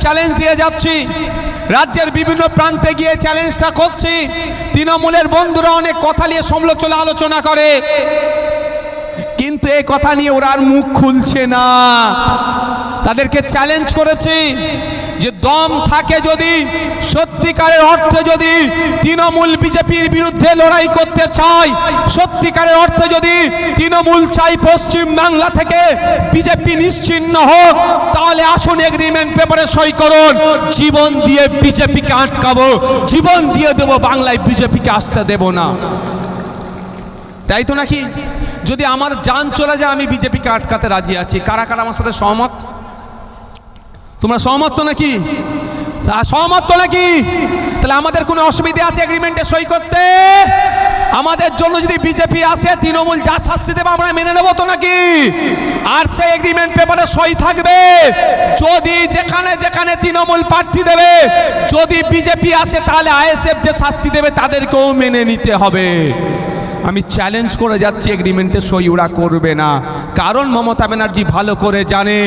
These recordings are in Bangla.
চ্যালেঞ্জ দিয়ে যাচ্ছি, রাজ্যের বিভিন্ন প্রান্তে গিয়ে চ্যালেঞ্জটা করছি। তৃণমূলের বন্ধুরা অনেক কথা নিয়ে সমালোচনা আলোচনা করে, কিন্তু এই কথা নিয়ে ওরা আর মুখ খুলছে না। তাদেরকে চ্যালেঞ্জ করেছি যে দম থাকে যদি, সত্যিকারের অর্থে যদি তৃণমূল বিজেপির বিরুদ্ধে লড়াই করতে চায়, সত্যিকারের অর্থে যদি তৃণমূল চাই পশ্চিম বাংলা থেকে বিজেপি নিশ্চিহ্ন হোক, তাহলে আসুন এগ্রিমেন্ট পেপারে সই করুন। জীবন দিয়ে বিজেপিকে আটকাবো, জীবন দিয়ে দেবো, বাংলায় বিজেপিকে আসতে দেব না। তাই তো নাকি? যদি আমার জান চলে যায় আমি বিজেপিকে আটকাতে রাজি আছি। কারা কারা আমার সাথে সহমত? তোমরা সহমত তো নাকি? সহমত তো নাকি? তাহলে আমাদের কোনো অসুবিধা আছে এগ্রিমেন্টে সই করতে? আমাদের জন্য যদি বিজেপি আসে, তৃণমূল যা শাস্তি দেবে আমরা মেনে নেব তো নাকি? আর সেই এগ্রিমেন্ট পেপারে সই থাকবে যদি যেখানে যেখানে তৃণমূল প্রার্থী দেবে, যদি বিজেপি আসে তাহলে আইএসএফ যে শাস্তি দেবে তাদেরকেও মেনে নিতে হবে। আমি চ্যালেঞ্জ করে যাচ্ছি, এগ্রিমেন্টে সই ওরা করবে না। কারণ মমতা ব্যানার্জি ভালো করে জানে,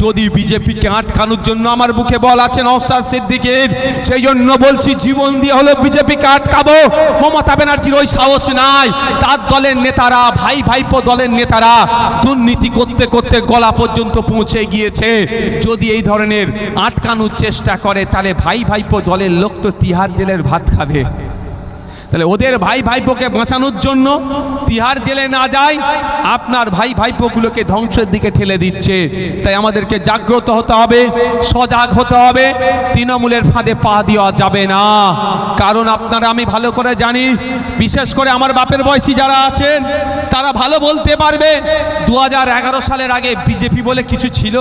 যদি বিজেপিকে আটকানোর জন্য আমার বুকে বল আছে নওশাদ সিদ্দিকীর, সেই জন্য বলছি জীবন দিয়ে হলো বিজেপিকে আটকাবো। মমতা ব্যানার্জির ওই সাহস নাই। তার দলের নেতারা, ভাই ভাইপো দলের নেতারা দুর্নীতি করতে করতে গলা পর্যন্ত পৌঁছে গিয়েছে। যদি এই ধরনের আটকানোর চেষ্টা করে, তাহলে ভাই ভাইপো দলের লোক তো তিহার জেলের ভাত খাবে। তাহলে ওদের ভাই ভাইপোকে বাঁচানোর জন্য তিহার জেলে না যায়, আপনার ভাই ভাইপোগুলোকে ধ্বংসের দিকে ঠেলে দিচ্ছে। তাই আমাদেরকে জাগ্রত হতে হবে, সজাগ হতে হবে। তৃণমূলের ফাঁদে পা দেওয়া যাবে না। কারণ আপনারা, আমি ভালো করে জানি, বিশেষ করে আমার বাপের বয়সী যারা আছেন তারা ভালো বলতে পারবে 2011 সালের আগে বিজেপি বলে কিছু ছিল?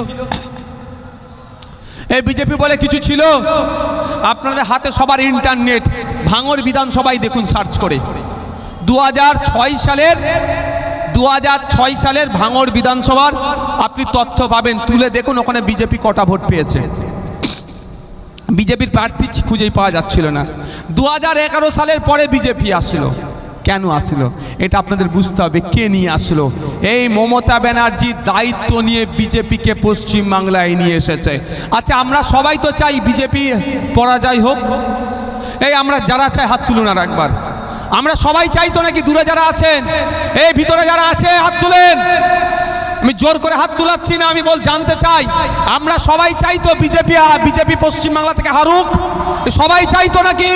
এই বিজেপি বলে কিছু ছিল? আপনাদের হাতে সবার ইন্টারনেট, ভাঙড় বিধানসভায় দেখুন সার্চ করে। 2006 সালের ভাঙড় বিধানসভার আপনি তথ্য পাবেন, তুলে দেখুন ওখানে বিজেপি কটা ভোট পেয়েছে। বিজেপির প্রার্থী খুঁজেই পাওয়া যাচ্ছিল না। 2011 সালের পরে বিজেপি আসলো। কেন আসলো এটা আপনাদের বুঝতে হবে। কে নিয়ে আসলো? এই মমতা ব্যানার্জি দায়িত্ব নিয়ে বিজেপিকে পশ্চিম বাংলায় নিয়ে এসেছে। আচ্ছা, আমরা সবাই তো চাই বিজেপি পরাজয় হোক। এই আমরা যারা চাই হাত তুলুন আর একবার। আমরা সবাই চাই তো নাকি? দূরে যারা আছেন, এই ভিতরে যারা আছে হাত তুলেন। আমি জোর করে হাত তুলাচ্ছি না, আমি জানতে চাই আমরা সবাই চাই তো বিজেপি পশ্চিম বাংলা থেকে হারুক? সবাই চাই তো নাকি?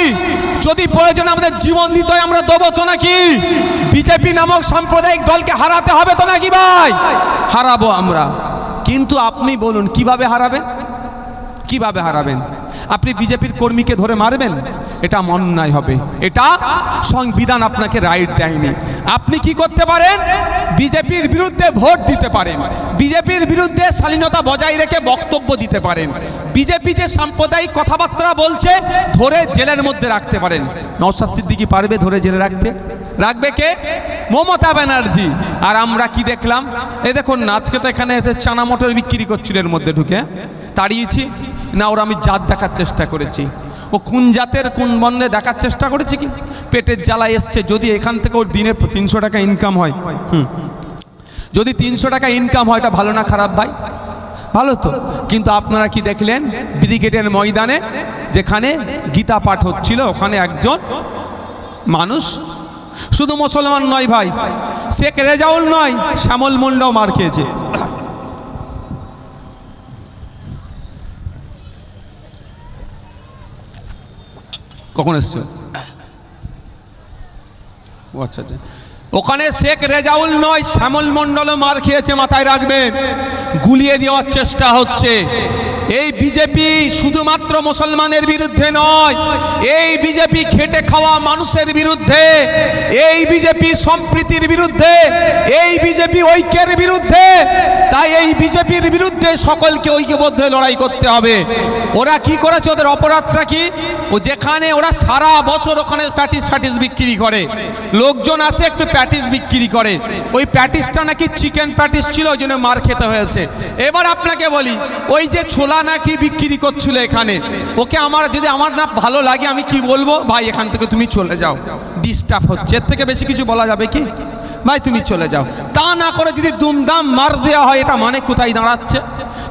যদি প্রয়োজন আমাদের জীবন দিতে হয় আমরা দেবো তো নাকি? বিজেপি নামক সাম্প্রদায়িক দলকে হারাতে হবে তো নাকি ভাই? হারাবো আমরা। কিন্তু আপনি বলুন কিভাবে হারাবেন? কিভাবে হারাবেন? আপনি বিজেপির কর্মীকে ধরে মারবেন? এটা অন্যায় হবে। এটা সংবিধান আপনাকে রাইট দেয়নি। আপনি কি করতে পারেন? বিজেপির বিরুদ্ধে ভোট দিতে পারেন, বিজেপির বিরুদ্ধে শালীনতা বজায় রেখে বক্তব্য দিতে পারেন। বিজেপি যে সাম্প্রদায়িক কথাবার্তা বলছে ধরে জেলের মধ্যে রাখতে পারেন। নওশাদ সিদ্দিকী পারবে ধরে জেলে রাখতে? রাখবে কে? মমতা ব্যানার্জি। আর আমরা কি দেখলাম? এই দেখুন না, আজকে তো এখানে এসে চানা মটর বিক্রি করছিল, এর মধ্যে ঢুকে তাড়িয়েছি না? ওরা আমি জাত দেখার চেষ্টা করেছি, ও কোন জাতের কোন বর্ণে দেখার চেষ্টা করেছি কি? পেটের জ্বালা এসছে। যদি এখান থেকে ওর দিনে 300 টাকা ইনকাম হয়, যদি 300 টাকা ইনকাম হয়, এটা ভালো না খারাপ ভাই? ভালো তো। কিন্তু আপনারা কি দেখলেন? ব্রিগেডের ময়দানে যেখানে গীতা পাঠ হচ্ছিল, ওখানে একজন মানুষ, শুধু মুসলমান নয় ভাই, শেখ রেজাউল নয়, শ্যামল মুন্ডাও মার খেয়েছে। কখন এসছো? ও আচ্ছা আচ্ছা। ওখানে শেখ রেজাউল নয়, শ্যামল মণ্ডলও মার খেয়েছে, মাথায় রাখবেন। গুলিয়ে দেওয়ার চেষ্টা হচ্ছে। এই বিজেপি শুধুমাত্র মুসলমানের বিরুদ্ধে নয়, এই বিজেপি খেটে খাওয়া মানুষের বিরুদ্ধে, এই বিজেপি সম্প্রীতির বিরুদ্ধে, এই বিজেপি ঐক্যের বিরুদ্ধে। তাই এই বিজেপির বিরুদ্ধে সকলকে ঐক্যবদ্ধ লড়াই করতে হবে। ওরা কি করেছে? ওদের অপরাধটা কি? ও যেখানে ওরা সারা বছর ওখানে প্যাটিস বিক্রি করে, লোকজন আসে একটু প্যাটিস বিক্রি করে, ওই প্যাটিসটা নাকি চিকেন প্যাটিস ছিল, ওই জন্য মার খেতে হয়েছে। এবার আপনাকে বলি, ওই যে ছোলা নাকি বিক্রি করছিল এখানে, ওকে যদি আমার না ভালো লাগে, আমি কি বলবো? ভাই এখান থেকে তুমি চলে যাও, ডিস্টার্ব হচ্ছে। এর থেকে বেশি কিছু বলা যাবে কি? ভাই তুমি চলে যাও। তা না করে যদি দুমদাম মার দেওয়া হয়, এটা মানে কোথায় দাঁড়াচ্ছে?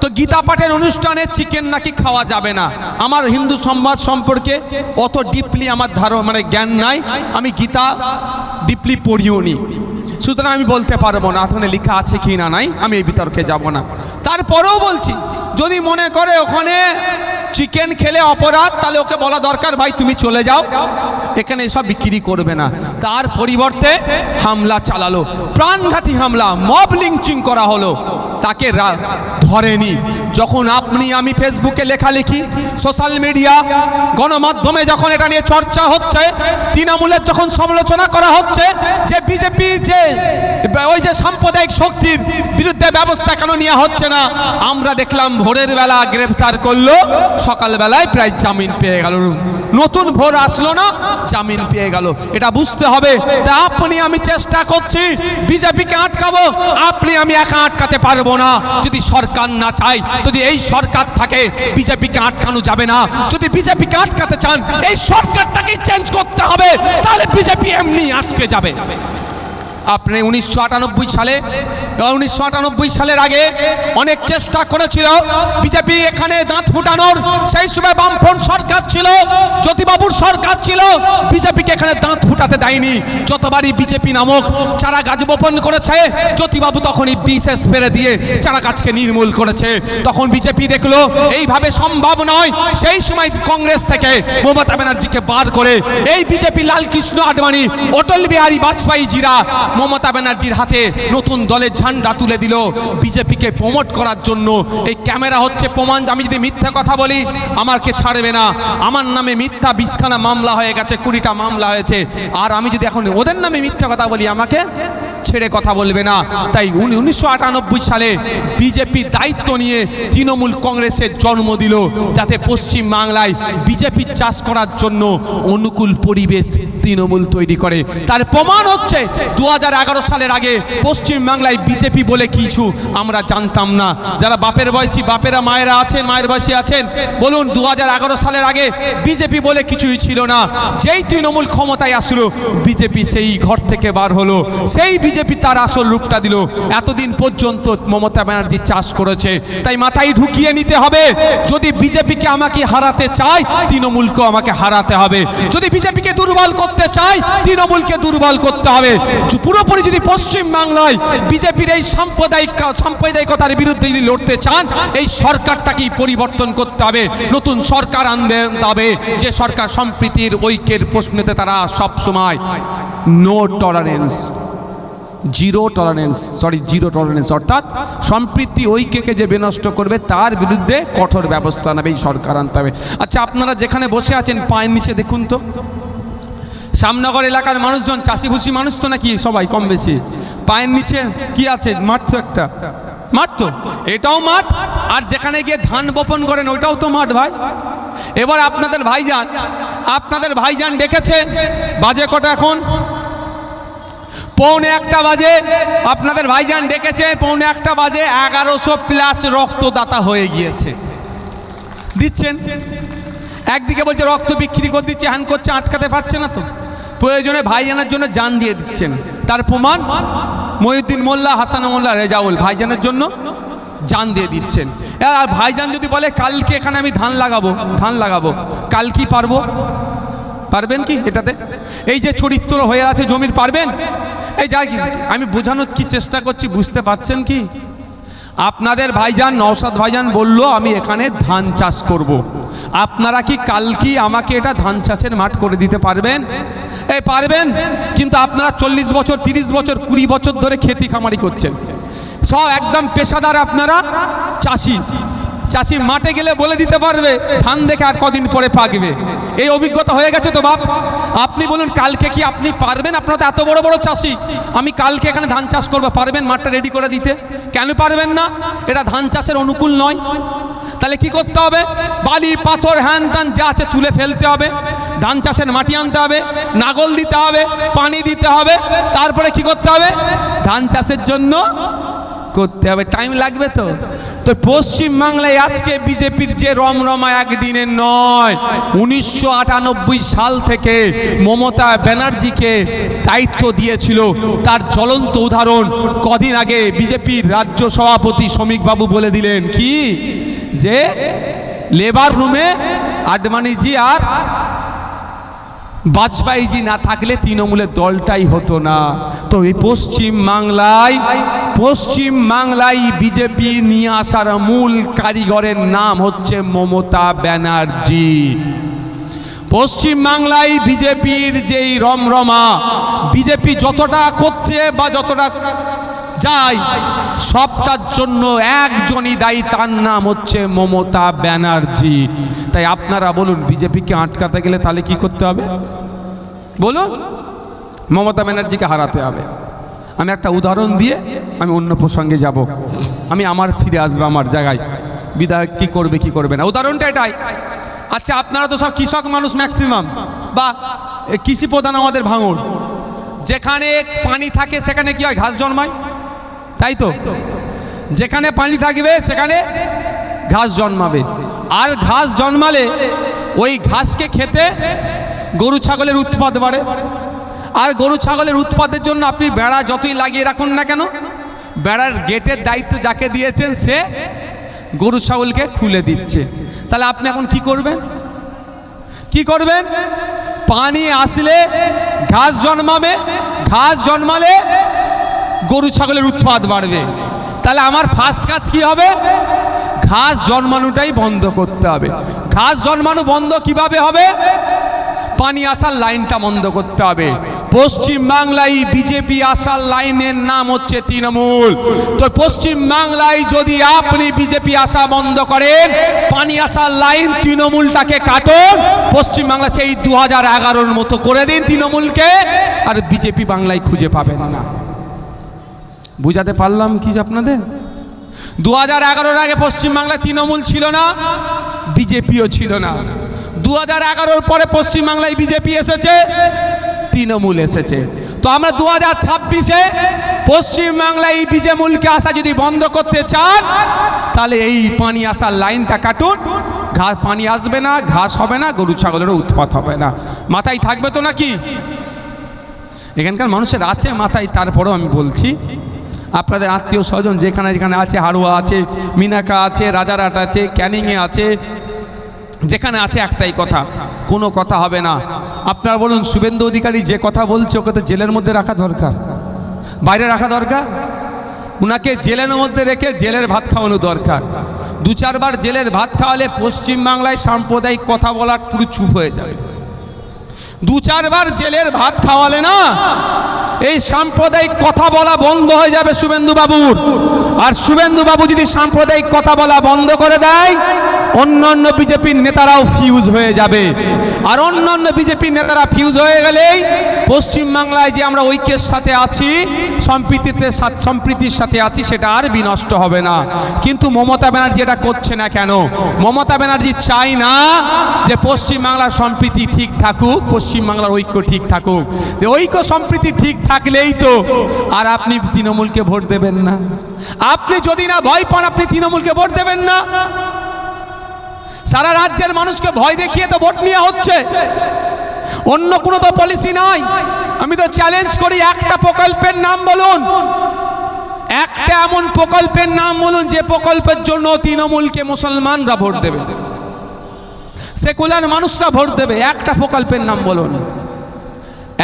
তো গীতা পাঠের অনুষ্ঠানে চিকেন নাকি খাওয়া যাবে না। আমার হিন্দু সমাজ সম্পর্কে অত ডিপলি আমার মানে জ্ঞান নাই, আমি গীতা ডিপলি পড়িও নি, সুতরাং আমি বলতে পারবো না ওখানে লেখা আছে কি না নাই, আমি এই বিতর্কে যাব না। তারপরেও বলছি, যদি মনে করে ওখানে চিকেন খেলে অপরাধ, তাহলে ওকে বলা দরকার ভাই তুমি চলে যাও, এখানে এসব বিক্রি করবে না। তার পরিবর্তে হামলা চালালো, প্রাণঘাতী হামলা, মব লিঞ্চিং করা হলো, তাকে ধরেনি। যখন আপনি আমি ফেসবুকে লেখালেখি, সোশ্যাল মিডিয়া, গণমাধ্যমে যখন এটা নিয়ে চর্চা হচ্ছে, তৃণমূলের যখন সমালোচনা করা হচ্ছে যে বিজেপি যে ওই যে সাম্প্রদায়িক শক্তির বিরুদ্ধে ব্যবস্থা কেন নেওয়া হচ্ছে না, আমরা দেখলাম ভোরের বেলা গ্রেফতার করলো, সকালবেলায় প্রায় জামিন পেয়ে গেল, নতুন ভোর আসলো না, জামিন পেয়ে গেল। এটা বুঝতে হবে। তা আপনি আমি চেষ্টা করছি বিজেপিকে আটকাবো, আপনি আমি একা আটকাতে পারবো না। যদি সরকার না চায়, যদি এই সরকার থাকে, বিজেপিকে আটকানো যাবে না। যদি বিজেপিকে আটকাতে চান, এই সরকারটাকে চেঞ্জ করতে হবে, তাহলে বিজেপি এমনি আটকে যাবে। আপনি 1998 সালের আগে অনেক চেষ্টা করেছিল বিজেপি এখানে দাঁত ফুটানোর। সেই সময় বামফ্রন্ট সরকার ছিল, জ্যোতিবাবুর সরকার ছিল, বিজেপিকে এখানে দাঁত ফুটাতে দেয়নি। যতবারই বিজেপি নামক চারা গাছ বপন করেছে, জ্যোতিবাবু তখনই বিশেষ ফেলে দিয়ে চারা গাছকে নির্মূল করেছে। তখন বিজেপি দেখলো এইভাবে সম্ভব নয়, সেই সময় কংগ্রেস থেকে মমতা ব্যানার্জিকে বার করে এই বিজেপি লালকৃষ্ণ আডবাণী, অটল বিহারী বাজপেয়ী জিরা মমতা ব্যানার্জির হাতে নতুন দলের ঝান্ডা তুলে দিল বিজেপিকে প্রমোট করার জন্য। এই ক্যামেরা হচ্ছে প্রমাণ। আমি যদি মিথ্যা কথা বলি আমাকে ছাড়বে না। আমার নামে মিথ্যা 20খানা মামলা হয়ে গেছে, 20টা মামলা হয়েছে। আর আমি যদি এখন ওদের নামে মিথ্যা কথা বলি আমাকে ছেড়ে কথা বলবে না। তাই 1998 সালে বিজেপি দায়িত্ব নিয়ে তৃণমূল কংগ্রেসের জন্ম দিল, যাতে পশ্চিম বাংলায় বিজেপি চাষ করার জন্য অনুকূল পরিবেশ তৃণমূল তৈরি করে। তার প্রমাণ হচ্ছে 2011 সালের আগে পশ্চিম বাংলায় বিজেপি বলে কিছু আমরা জানতাম না। যারা বাপের বয়সী, বাপেরা মায়েরা আছেন, মায়ের বয়সী আছেন, বলুন 2011 সালের আগে বিজেপি বলে কিছুই ছিল না। যেই তৃণমূল ক্ষমতায় আসলো, বিজেপি সেই ঘর থেকে বার হলো, সেই বিজেপি তার আসল রূপটা দিল। এতদিন পর্যন্ত মমতা ব্যানার্জি চাষ করেছে। তাই মাথায় ঢুকিয়ে নিতে হবে, যদি বিজেপিকে আমাকে হারাতে চাই, তৃণমূলকে আমাকে হারাতে হবে। যদি বিজেপিকে দুর্বল করতে চাই, তৃণমূলকে দুর্বল করতে হবে। পুরোপুরি যদি পশ্চিম বাংলায় বিজেপির এই সাম্প্রদায়িকতার বিরুদ্ধে যদি লড়তে চান, এই সরকারটাকেই পরিবর্তন করতে হবে, নতুন সরকার আনতে হবে, যে সরকার সম্প্রীতির ঐক্যের প্রশ্নেতে তারা সব সময় নো টলারেন্স, জিরো টলারেন্স, অর্থাৎ সম্প্রীতি ঐক্যকে যে বিনষ্ট করবে তার বিরুদ্ধে কঠোর ব্যবস্থা নেবে, এই সরকার আনতে হবে। আচ্ছা, আপনারা যেখানে বসে আছেন পায়ের নিচে দেখুন তো, শ্যামনগর এলাকার মানুষজন চাষিভুষি মানুষ তো নাকি সবাই কম বেশি, পায়ের নিচে কি আছে? মাঠ তো একটা, মাঠ তো, এটাও মাঠ, আর যেখানে গিয়ে ধান বপন করেন ওইটাও তো মাঠ ভাই। এবার আপনাদের ভাইজান ডেকেছে, বাজে কটা এখন? 1:45 বাজে। আপনাদের ভাইজান ডেকেছে 1:45 বাজে, 1100+ রক্তদাতা হয়ে গিয়েছে। দিচ্ছেন, একদিকে বলছে রক্ত বিক্রি করে দিচ্ছে, হ্যান করছে, আটকাতে পারছে না তো, প্রয়োজনে ভাইজানের জন্য জান দিয়ে দিচ্ছেন। তার প্রমাণ মহিউদ্দিন মোল্লা, হাসান মোল্লা, রেজাউল ভাইজানের জন্য জান দিয়ে দিচ্ছেন। আর ভাইজান যদি বলে কালকে এখানে আমি ধান লাগাবো, কাল কি পারবেন কি? এটাতে এই যে চরিত্র হয়ে আছে জমির, পারবেন? এই যা আমি বোঝানোর কি চেষ্টা করছি, বুঝতে পারছেন কি? আপনাদের ভাইজান নওশাদ ভাইজান বলল আমি এখানে ধান চাষ করব। আপনারা কি কালকে আমাকে এটা ধান চাষের মাঠ করে দিতে পারবেন? পারবেন, কিন্তু আপনারা 40 বছর, 30 বছর, 20 বছর ধরে খেতি খামারি করছেন, সব একদম পেশাদার। আপনারা চাষি মাঠে গেলে বলে দিতে পারবে ধান দেখে আর কদিন পরে পাকবে, এই অভিজ্ঞতা হয়ে গেছে তো বাপ। আপনি বলুন কালকে কি আপনি পারবেন? আপনারা তো এত বড় বড় চাষি, আমি কালকে এখানে ধান চাষ করবো, পারবেন মাঠটা রেডি করে দিতে? কেন পারবেন না? এটা ধান চাষের অনুকূল নয়। তাহলে কি করতে হবে? বালি পাথর হ্যান ত্যান যা আছে তুলে ফেলতে হবে, ধান চাষের মাটি আনতে হবে, নাগল দিতে হবে, পানি দিতে হবে, তারপরে কি করতে হবে? ধান চাষের জন্য করতে হবে, টাইম লাগবে তো। তো পশ্চিমবাংলায় আজকে বিজেপির যে রমরমা একদিনের নয়, 1998 সাল থেকে মমতা ব্যানার্জিকে দায়িত্ব দিয়েছিল, তার জ্বলন্ত উদাহরণ কদিন আগে বিজেপির রাজ্য সভাপতি শ্রমিকবাবু বলে দিলেন কি, যে লেবার রুমে আডবাণীজি আর বাজপেয়ীজি না থাকলে তৃণমূলের দলটাই হতো না। তো এই পশ্চিমবাংলায় বিজেপি নিয়ে আসার মূল কারিগরের নাম হচ্ছে মমতা ব্যানার্জি। পশ্চিমবাংলায় বিজেপির যেই রমরমা, বিজেপি যতটা করছে বা যতটা যায়, সবটার জন্য একজনই দায়ী, তার নাম হচ্ছে মমতা ব্যানার্জি। তাই আপনারা বলুন, বিজেপিকে আটকাতে গেলে তাহলে কি করতে হবে বলুন? মমতা ব্যানার্জিকে হারাতে হবে। আমি একটা উদাহরণ দিয়ে আমি অন্য প্রসঙ্গে যাব, আমি ফিরে আসবো আমার জায়গায়। বিধায়ক কি করবে কি করবে না, উদাহরণটা এটাই। আচ্ছা, আপনারা তো সব কৃষক মানুষ ম্যাক্সিমাম, বা কৃষি প্রধান আমাদের ভাঙড়। যেখানে পানি থাকে সেখানে কি হয়, ঘাস জন্মায়, তাই তো? যেখানে পানি থাকবে সেখানে ঘাস জন্মাবে, আর ঘাস জন্মালে ওই ঘাসকে খেতে গরু ছাগলের উৎপাদ বাড়ে। আর গরু ছাগলের উৎপাদের জন্য আপনি বেড়া যতই লাগিয়ে রাখুন না কেন, বেড়ার গেটের দায়িত্ব যাকে দিয়েছেন সে গরু ছাগলকে খুলে দিচ্ছে। তাহলে আপনি এখন কি করবেন? পানি আসলে ঘাস জন্মাবে, ঘাস জন্মালে গরু ছাগলের উৎপাদ বাড়বে। তাহলে আমার ফার্স্ট কাজ কি হবে? ঘাস জন্মানোটাই বন্ধ করতে হবে। ঘাস জন্মানো বন্ধ কিভাবে হবে? পানি আসার লাইনটা বন্ধ করতে হবে। পশ্চিমবাংলায় বিজেপি আসার লাইনের নাম হচ্ছে তৃণমূল। তো পশ্চিমবাংলায় যদি আপনি বিজেপি আসা বন্ধ করেন, পানি আসার লাইন তৃণমূলটাকে কাটুন, পশ্চিমবাংলা সেই 2011-র মতো করে দিন তৃণমূলকে, আর বিজেপি বাংলায় খুঁজে পাবেন না। বুঝাতে পারলাম কি আপনাদের? 2011-র আগে পশ্চিমবাংলায় তৃণমূল ছিল না, বিজেপিও ছিল না। 2011-র পরে পশ্চিমবাংলায় বিজেপি এসেছে, তৃণমূল এসেছে। তো আমরা 2026-এ পশ্চিমবাংলায় বিজেপিকে আসা যদি বন্ধ করতে চান, তাহলে এই পানি আসার লাইনটা কাটুন। পানি আসবে না, ঘাস হবে না, গরু ছাগলেরও উৎপাত হবে না। মাথায় থাকবে তো নাকি? এখানকার মানুষের আছে মাথায়, তারপরেও আমি বলছি, আপনাদের আত্মীয় স্বজন যেখানে যেখানে আছে, হাড়ুয়া আছে, মিনাকা আছে, রাজারহাট আছে, ক্যানিংয়ে আছে, যেখানে আছে একটাই কথা, কোনো কথা হবে না। আপনারা বলুন, শুভেন্দু অধিকারী যে কথা বলছে ওকে তো জেলের মধ্যে রাখা দরকার, বাইরে রাখা দরকার। উনাকে জেলের মধ্যে রেখে জেলের ভাত খাওয়ানো দরকার। 2-4 বার জেলের ভাত খাওয়ালে পশ্চিমবাংলায় সাম্প্রদায়িক কথা বলার পুরো চুপ হয়ে যাবে। 2-4 বার জেলের ভাত খাওয়ালে না, এই সাম্প্রদায়িক কথা বলা বন্ধ হয়ে যাবে শুভেন্দু বাবুর। আর শুভেন্দু বাবু যদি সাম্প্রদায়িক কথা বলা বন্ধ করে দেয়, অন্যান্য বিজেপির নেতারাও ফিউজ হয়ে যাবে। আর অন্যান্য বিজেপির নেতারা ফিউজ হয়ে গেলেই পশ্চিমবাংলায় যে আমরা ঐক্যের সাথে আছি, সম্প্রীতির সাথে আছি, সেটা আর বিনষ্ট হবে না। কিন্তু মমতা ব্যানার্জি এটা করছে না কেন? মমতা ব্যানার্জি চাই না যে পশ্চিমবাংলার সম্প্রীতি ঠিক থাকুক, পশ্চিমবাংলার ঐক্য ঠিক থাকুক। যে ঐক্য সম্প্রীতি ঠিক থাকলেই তো আর আপনি তৃণমূলকে ভোট দেবেন না। আপনি যদি না ভয় পান, আপনি তৃণমূলকে ভোট দেবেন না। সারা রাজ্যের মানুষকে ভয় দেখিয়ে তো ভোট নেওয়া হচ্ছে, অন্য কোনো তো পলিসি নাই। আমি তো চ্যালেঞ্জ করি, একটা প্রকল্পের নাম বলুন, একটা এমন প্রকল্পের নাম বলুন যে প্রকল্পের জন্য তৃণমূলকে মুসলমানরা ভোট দেবে, সেকুলার মানুষরা ভোট দেবে। একটা প্রকল্পের নাম বলুন।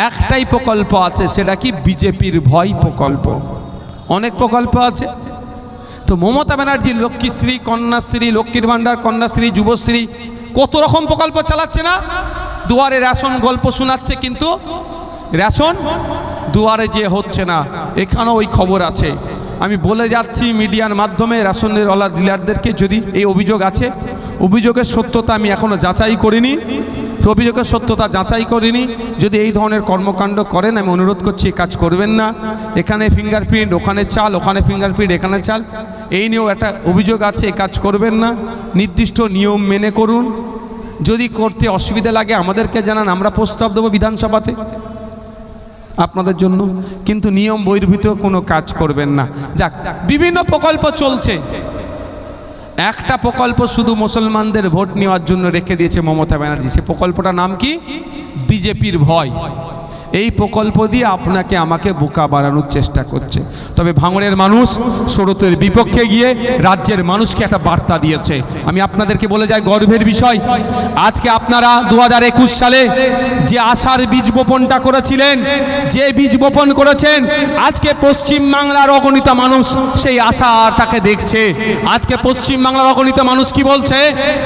একটাই প্রকল্প আছে, সেটা কি? বিজেপির ভয় প্রকল্প। অনেক প্রকল্প আছে। তো মমতা ব্যানার্জি লক্ষ্মীশ্রী, কন্যাশ্রী, লক্ষ্মীর ভাণ্ডার, কন্যাশ্রী, যুবশ্রী, কত রকম প্রকল্প চালাচ্ছে না? দুয়ারে রেশন গল্প শোনাচ্ছে, কিন্তু রেশন দুয়ারে যে হচ্ছে না, এখানেও ওই খবর আছে। আমি বলে যাচ্ছি মিডিয়ার মাধ্যমে রেশনের ওলা ডিলারদেরকে, যদি এই অভিযোগ আছে, অভিযোগের সত্যতা আমি এখনও যাচাই করিনি, অভিযোগের সত্যতা যাচাই করিনি। যদি এই ধরনের কর্মকাণ্ড করেন, আমি অনুরোধ করছি এই কাজ করবেন না। এখানে ফিঙ্গারপ্রিন্ট, ওখানে চাল, ওখানে ফিঙ্গারপ্রিন্ট, এখানে চাল, এই নিয়েও একটা অভিযোগ আছে, এই কাজ করবেন না। নির্দিষ্ট নিয়ম মেনে করুন। যদি করতে অসুবিধা লাগে আমাদেরকে জানান, আমরা প্রস্তাব দেবো বিধানসভাতে। আপনাদের জন্য, কিন্তু নিয়ম বহির্ভূত কোনো কাজ করবেন না। যাক, বিভিন্ন প্রকল্প চলছে। একটা প্রকল্প শুধু মুসলমানদের ভোট নেওয়ার জন্য রেখে দিয়েছে মমতা ব্যানার্জি। সে প্রকল্পটার নাম কি? বিজেপির ভয়। এই প্রকল্প দিয়ে আপনাকে আমাকে বোকা বানানোর চেষ্টা করছে। তবে ভাঙড়ের মানুষ শরতের বিপক্ষে গিয়ে রাজ্যের মানুষকে একটা বার্তা দিয়েছে। আমি আপনাদেরকে বলে যাই, গর্বের বিষয়, আজকে আপনারা 2021 সালে যে আশার বীজ বপনটা করেছিলেন, যে বীজ বপন করেছেন, আজকে পশ্চিম বাংলার অগণিত মানুষ সেই আশাটাকে দেখছে। আজকে পশ্চিম বাংলার অগণিত মানুষ কি বলছে,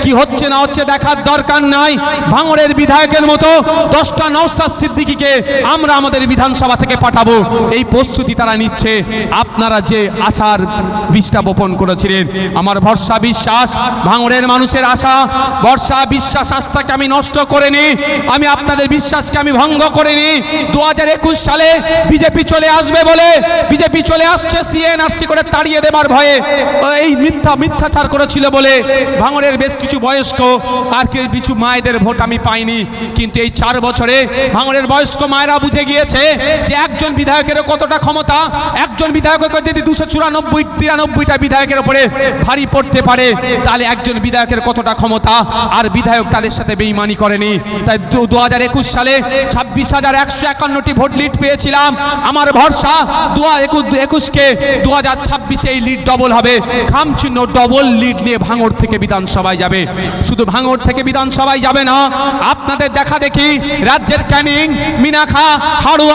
কি হচ্ছে না হচ্ছে দেখার দরকার নাই। ভাঙড়ের বিধায়কের মতো 10টা নওশাদ সিদ্দিকীকে আমরা আমাদের বিধানসভা থেকে পাঠাবো, এই প্রস্তুতি তারা নিচ্ছে। আপনারা যে আশার বীজটা বপন করেছিলেন, আমার ভরসা বিশ্বাস, ভাঙড়ের মানুষের আশা ভরসা বিশ্বাস আস্থাকে আমি নষ্ট করিনি, আমি আপনাদের বিশ্বাসকে আমি ভঙ্গ করিনি। 2021 সালে বিজেপি চলে আসবে বলে, বিজেপি চলে আসছে সিএনআরসি করে তাড়িয়ে দেবার ভয়ে, এই মিথ্যাচার করেছিল বলে ভাঙড়ের বেশ কিছু বয়স্ক আর কিছু মায়েদের ভোট আমি পাইনি। কিন্তু এই 4 বছরে ভাঙড়ের বয়স্ক মায়েরা বুঝে গিয়েছে যে একজন বিধায়কের কতটা ক্ষমতা। একজন বিধায়ককে যদি 294-93টা বিধায়কের উপরে ভারী পড়তে পারে, তাহলে একজন বিধায়কের কতটা ক্ষমতা। আর বিধায়ক তাদের সাথে বেঈমানি করেনি। তাই 2021 সালে 26,151টি ভোট লিড পেয়েছিলাম। আমার ভরসা 2021কে 2026 এই লিড ডবল হবে। খামচিহ্ন ডবল লিড নিয়ে ভাঙড় থেকে বিধানসভায় যাবে। শুধু ভাঙড় থেকে বিধানসভায় যাবে না, আপনাদের দেখা দেখি রাজ্যের ক্যানিং, মিনাখা, হাড়ুয়া